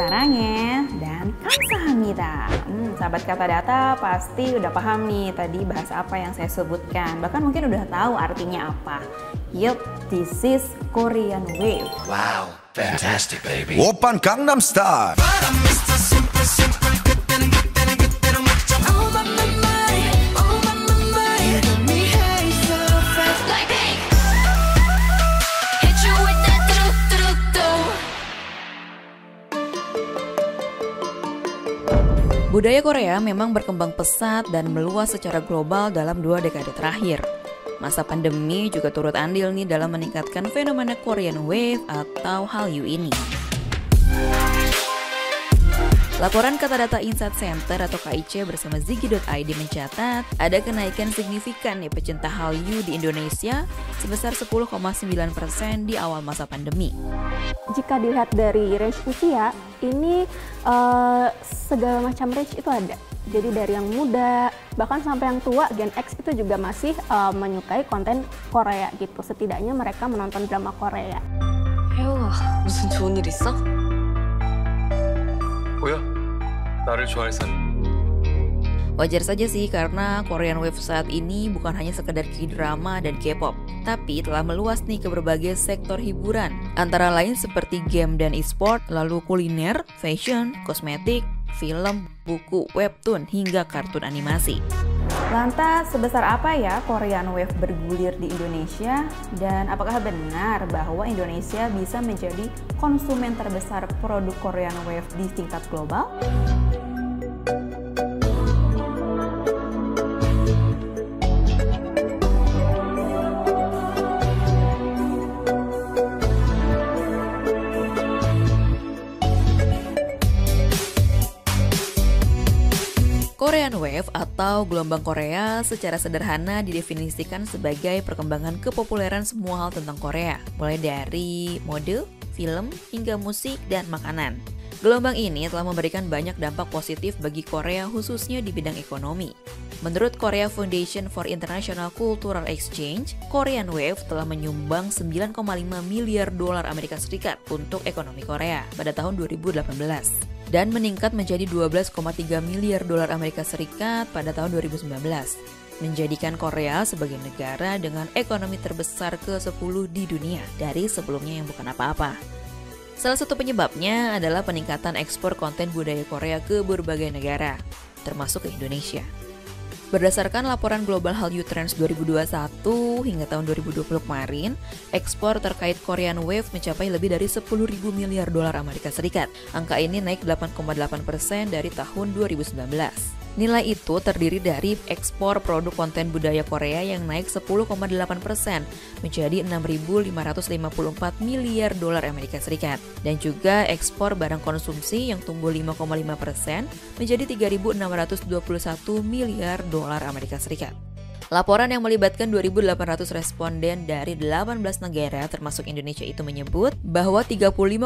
Sarange dan kamsahamnida. Sahabat Kata Data pasti udah paham nih tadi bahasa apa yang saya sebutkan. Bahkan mungkin udah tahu artinya apa. Yup, this is Korean Wave. Wow, fantastic baby. 오빤 강남스타일. Budaya Korea memang berkembang pesat dan meluas secara global dalam 2 dekade terakhir. Masa pandemi juga turut andil nih dalam meningkatkan fenomena Korean Wave atau Hallyu ini. Laporan Kata Data Insight Center atau KIC bersama Ziggy.id mencatat ada kenaikan signifikan nih pecinta Hallyu di Indonesia sebesar 10,9% di awal masa pandemi. Jika dilihat dari range usia, ini segala macam range itu ada. Jadi dari yang muda, bahkan sampai yang tua, Gen X itu juga masih menyukai konten Korea gitu. Setidaknya mereka menonton drama Korea. 혜영아, 무슨 좋은 일 있어? 뭐야? 나를 좋아해서? Wajar saja sih karena Korean Wave saat ini bukan hanya sekedar K-drama dan K-pop, tapi telah meluas nih ke berbagai sektor hiburan, antara lain seperti game dan e-sport, lalu kuliner, fashion, kosmetik, film, buku, webtoon, hingga kartun animasi. Lantas, sebesar apa ya Korean Wave bergulir di Indonesia? Dan apakah benar bahwa Indonesia bisa menjadi konsumen terbesar produk Korean Wave di tingkat global? Korean Wave atau gelombang Korea secara sederhana didefinisikan sebagai perkembangan kepopuleran semua hal tentang Korea, mulai dari mode, film, hingga musik dan makanan. Gelombang ini telah memberikan banyak dampak positif bagi Korea khususnya di bidang ekonomi. Menurut Korea Foundation for International Cultural Exchange, Korean Wave telah menyumbang 9,5 miliar dolar Amerika Serikat untuk ekonomi Korea pada tahun 2018. Dan meningkat menjadi 12,3 miliar dolar Amerika Serikat pada tahun 2019, menjadikan Korea sebagai negara dengan ekonomi terbesar ke-10 di dunia dari sebelumnya yang bukan apa-apa. Salah satu penyebabnya adalah peningkatan ekspor konten budaya Korea ke berbagai negara, termasuk ke Indonesia. Berdasarkan laporan Global Hallyu Trends 2021 hingga tahun 2020 kemarin, ekspor terkait Korean Wave mencapai lebih dari 10.000 miliar dolar Amerika Serikat. Angka ini naik 8,8% dari tahun 2019. Nilai itu terdiri dari ekspor produk konten budaya Korea yang naik 10,8% menjadi 6.554 miliar dolar Amerika Serikat, dan juga ekspor barang konsumsi yang tumbuh 5,5% menjadi 3.621 miliar dolar Amerika Serikat. Laporan yang melibatkan 2.800 responden dari 18 negara termasuk Indonesia itu menyebut bahwa 35,8%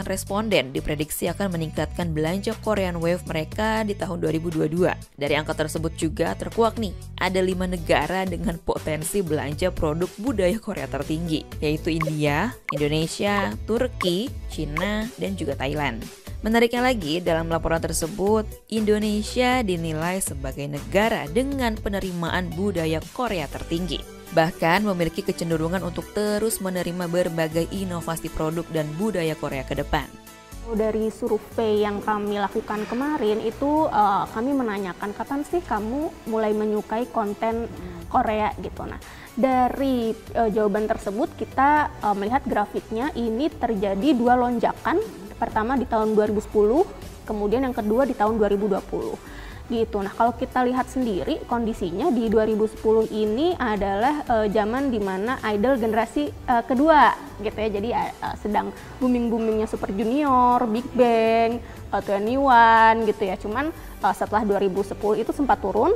responden diprediksi akan meningkatkan belanja Korean Wave mereka di tahun 2022. Dari angka tersebut juga terkuak nih, ada 5 negara dengan potensi belanja produk budaya Korea tertinggi, yaitu India, Indonesia, Turki, China, dan juga Thailand. Menariknya lagi, dalam laporan tersebut, Indonesia dinilai sebagai negara dengan penerimaan budaya Korea tertinggi. Bahkan memiliki kecenderungan untuk terus menerima berbagai inovasi produk dan budaya Korea ke depan. Dari survei yang kami lakukan kemarin itu kami menanyakan kapan sih kamu mulai menyukai konten Korea gitu. Nah, dari jawaban tersebut kita melihat grafiknya ini terjadi 2 lonjakan. Pertama di tahun 2010, kemudian yang kedua di tahun 2020 gitu. Nah, kalau kita lihat sendiri kondisinya di 2010 ini adalah zaman dimana idol generasi kedua gitu ya. Jadi sedang booming-boomingnya Super Junior, Big Bang, 21 gitu ya. Cuman setelah 2010 itu sempat turun,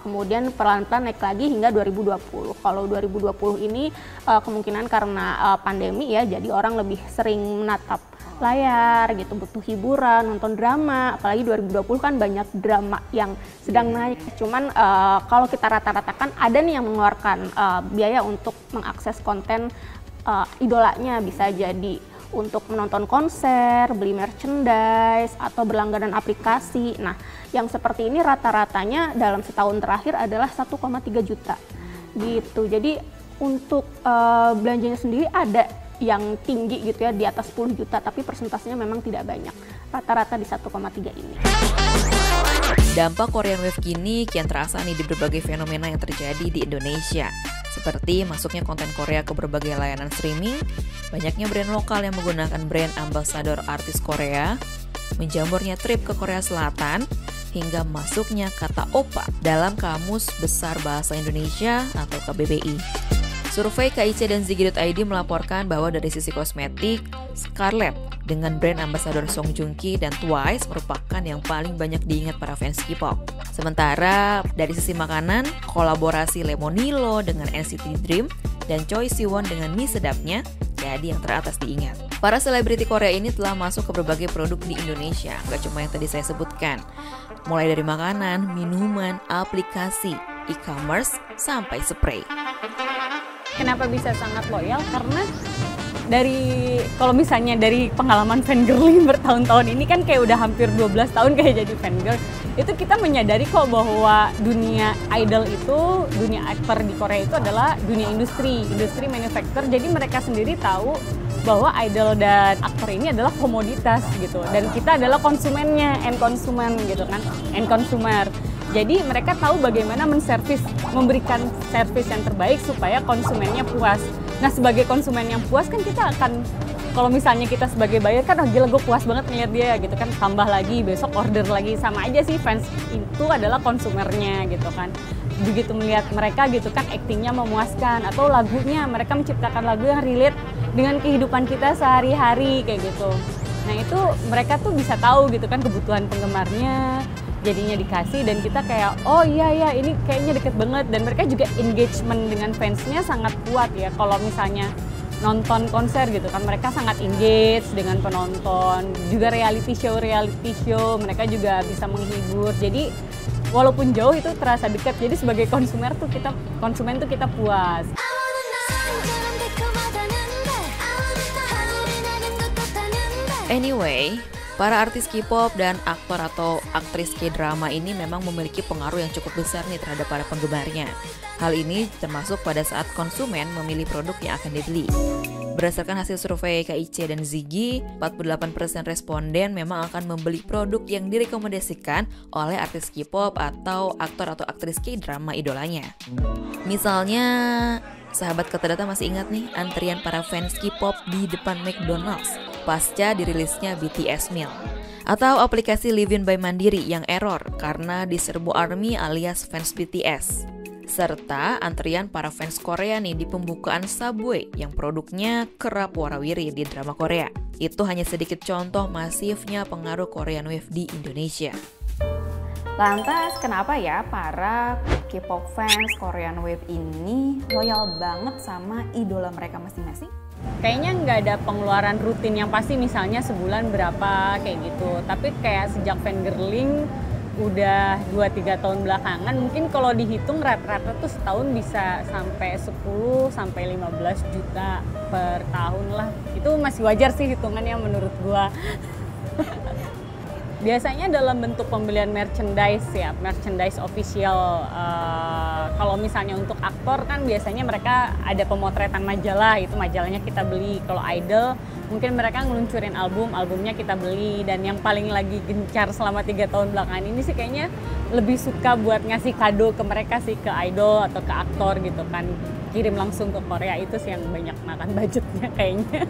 kemudian perlahan-lahan naik lagi hingga 2020. Kalau 2020 ini kemungkinan karena pandemi ya, jadi orang lebih sering menatap layar gitu, butuh hiburan, nonton drama, apalagi 2020 kan banyak drama yang sedang naik. Cuman kalau kita rata-ratakan ada nih yang mengeluarkan biaya untuk mengakses konten idolanya, bisa jadi untuk menonton konser, beli merchandise, atau berlangganan aplikasi. Nah, yang seperti ini rata-ratanya dalam setahun terakhir adalah 1,3 juta gitu. Jadi untuk belanjanya sendiri ada yang tinggi gitu ya, di atas 10 juta, tapi persentasenya memang tidak banyak. Rata-rata di 1,3 ini. Dampak Korean Wave kini kian terasa nih di berbagai fenomena yang terjadi di Indonesia. Seperti masuknya konten Korea ke berbagai layanan streaming, banyaknya brand lokal yang menggunakan brand ambasador artis Korea, menjamurnya trip ke Korea Selatan, hingga masuknya kata Oppa dalam Kamus Besar Bahasa Indonesia atau KBBI. Survei KIC dan Ziggy.id melaporkan bahwa dari sisi kosmetik, Scarlett dengan brand ambasador Song Joong Ki dan Twice merupakan yang paling banyak diingat para fans K-pop. Sementara dari sisi makanan, kolaborasi Lemonilo dengan NCT Dream dan Choi Siwon dengan mie sedapnya jadi yang teratas diingat. Para selebriti Korea ini telah masuk ke berbagai produk di Indonesia, gak cuma yang tadi saya sebutkan. Mulai dari makanan, minuman, aplikasi, e-commerce, sampai spray. Kenapa bisa sangat loyal? Karena kalau misalnya dari pengalaman fangirling bertahun-tahun ini kan kayak udah hampir 12 tahun kayak jadi fangirl, itu kita menyadari kok bahwa dunia idol itu, dunia aktor di Korea itu adalah dunia industri manufaktur. Jadi mereka sendiri tahu bahwa idol dan aktor ini adalah komoditas gitu, dan kita adalah konsumennya, end consumer gitu kan, end consumer. Jadi mereka tahu bagaimana memberikan servis yang terbaik supaya konsumennya puas. Nah, sebagai konsumen yang puas kan kita akan, kalau misalnya kita sebagai buyer kan, oh gila gue puas banget ngeliat dia gitu kan, tambah lagi, besok order lagi. Sama aja sih, fans itu adalah konsumernya gitu kan. Begitu melihat mereka gitu kan, aktingnya memuaskan, atau lagunya, mereka menciptakan lagu yang relate dengan kehidupan kita sehari-hari kayak gitu. Nah itu mereka tuh bisa tahu gitu kan kebutuhan penggemarnya, jadinya dikasih, dan kita kayak oh iya ini kayaknya deket banget. Dan mereka juga engagement dengan fansnya sangat kuat ya. Kalau misalnya nonton konser gitu kan, mereka sangat engage dengan penonton. Juga reality show mereka juga bisa menghibur. Jadi walaupun jauh itu terasa dekat. Jadi sebagai konsumen tuh kita puas. Anyway, para artis K-pop dan aktor atau aktris K-drama ini memang memiliki pengaruh yang cukup besar nih terhadap para penggemarnya. Hal ini termasuk pada saat konsumen memilih produk yang akan dibeli. Berdasarkan hasil survei KIC dan Ziggy, 48% responden memang akan membeli produk yang direkomendasikan oleh artis K-pop atau aktor atau aktris K-drama idolanya. Misalnya, sahabat Kata Data masih ingat nih antrian para fans K-pop di depan McDonald's pasca dirilisnya BTS Meal, atau aplikasi Livin by Mandiri yang error karena diserbu ARMY alias fans BTS, serta antrian para fans Korea nih di pembukaan Subway yang produknya kerap warawiri di drama Korea. Itu hanya sedikit contoh masifnya pengaruh Korean Wave di Indonesia. Lantas kenapa ya para K-pop fans Korean Wave ini loyal banget sama idola mereka masing-masing? Kayaknya nggak ada pengeluaran rutin yang pasti, misalnya sebulan berapa kayak gitu. Tapi kayak sejak fangirling udah 2-3 tahun belakangan, mungkin kalau dihitung rata-rata tuh setahun bisa sampai 10-15 juta per tahun lah. Itu masih wajar sih hitungannya menurut gua. Biasanya dalam bentuk pembelian merchandise ya, merchandise official. Kalau misalnya untuk aktor kan biasanya mereka ada pemotretan majalah, itu majalahnya kita beli. Kalau idol mungkin mereka ngeluncurin albumnya kita beli. Dan yang paling lagi gencar selama 3 tahun belakangan ini sih kayaknya lebih suka buat ngasih kado ke mereka sih, ke idol atau ke aktor gitu kan. Kirim langsung ke Korea, itu sih yang banyak makan budgetnya kayaknya.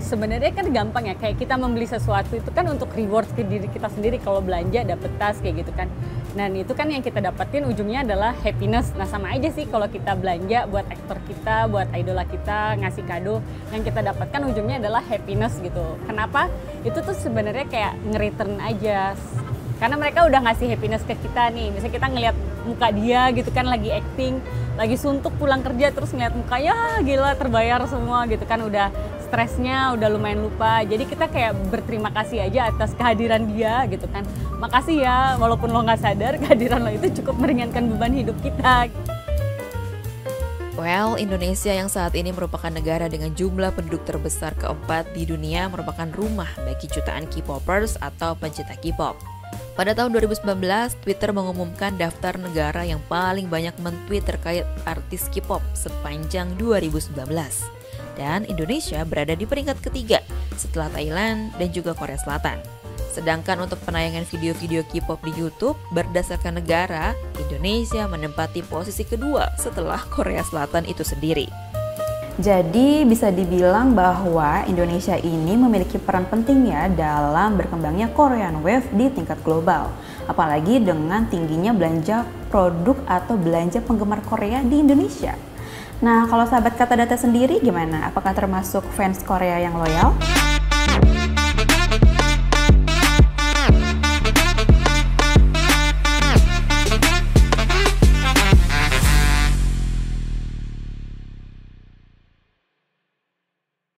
Sebenarnya kan gampang ya, kayak kita membeli sesuatu itu kan untuk reward ke diri kita sendiri. Kalau belanja dapet tas kayak gitu kan. Dan itu kan yang kita dapetin ujungnya adalah happiness. Nah sama aja sih kalau kita belanja buat aktor kita, buat idola kita, ngasih kado, yang kita dapatkan ujungnya adalah happiness gitu. Kenapa? Itu tuh sebenarnya kayak nge-return aja. Karena mereka udah ngasih happiness ke kita nih. Misalnya kita ngeliat muka dia gitu kan, lagi acting, lagi suntuk pulang kerja, terus ngeliat mukanya gila terbayar semua gitu kan, udah stresnya udah lumayan lupa. Jadi kita kayak berterima kasih aja atas kehadiran dia gitu kan. Makasih ya, walaupun lo nggak sadar kehadiran lo itu cukup meringankan beban hidup kita. Well, Indonesia yang saat ini merupakan negara dengan jumlah penduduk terbesar keempat di dunia merupakan rumah bagi jutaan K-popers atau pencinta K-pop. Pada tahun 2019, Twitter mengumumkan daftar negara yang paling banyak men-tweet terkait artis K-pop sepanjang 2019. Dan Indonesia berada di peringkat ketiga setelah Thailand dan juga Korea Selatan. Sedangkan untuk penayangan video-video K-pop di YouTube, berdasarkan negara, Indonesia menempati posisi kedua setelah Korea Selatan itu sendiri. Jadi bisa dibilang bahwa Indonesia ini memiliki peran penting ya dalam berkembangnya Korean Wave di tingkat global. Apalagi dengan tingginya belanja produk atau belanja penggemar Korea di Indonesia. Nah, kalau sahabat Kata Data sendiri gimana? Apakah termasuk fans Korea yang loyal?